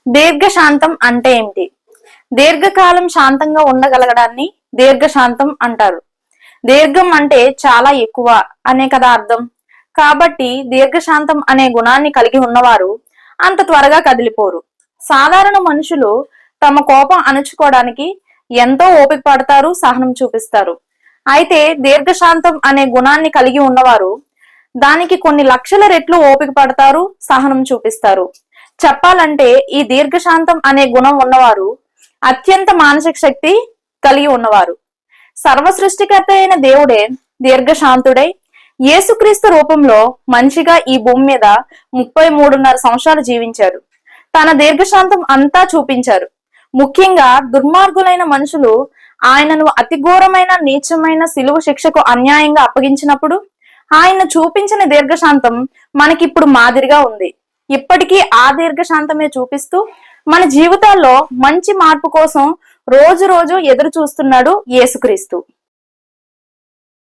దీర్ఘశాంతం అంటే ఏమిటి? దీర్ఘకాలం శాంతంగా ఉండగలగడాన్ని దీర్ఘశాంతం అంటారు. దీర్ఘం అంటే చాలా ఎక్కువ అనే కదా అర్థం. కాబట్టి దీర్ఘశాంతం అనే గుణాన్ని కలిగి ఉన్నవారు అంత త్వరగా కదిలిపోరు. సాధారణ మనుషులు తమ కోపం అణుచుకోవడానికి ఎంతో ఓపిక పడతారు, సహనం చూపిస్తారు. అయితే దీర్ఘశాంతం అనే గుణాన్ని కలిగి ఉన్నవారు దానికి కొన్ని లక్షల రెట్లు ఓపిక పడతారు, సహనం చూపిస్తారు. చెప్పాలంటే ఈ దీర్ఘశాంతం అనే గుణం ఉన్నవారు అత్యంత మానసిక శక్తి కలిగి ఉన్నవారు. సర్వ సృష్టికర్త అయిన దేవుడే దీర్ఘశాంతుడై యేసుక్రీస్తు రూపంలో మనిషిగా ఈ భూమి మీద 33.5 సంవత్సరాలు జీవించారు. తన దీర్ఘశాంతం అంతా చూపించారు. ముఖ్యంగా దుర్మార్గులైన మనుషులు ఆయనను అతి ఘోరమైన నీచమైన సిలువ శిక్షకు అన్యాయంగా అప్పగించినప్పుడు ఆయన చూపించిన దీర్ఘశాంతం మనకిప్పుడు మాదిరిగా ఉంది. ఇప్పటికీ ఆ దీర్ఘశాంతమే చూపిస్తూ మన జీవితాల్లో మంచి మార్పు కోసం రోజు రోజు ఎదురు చూస్తున్నాడు యేసుక్రీస్తు.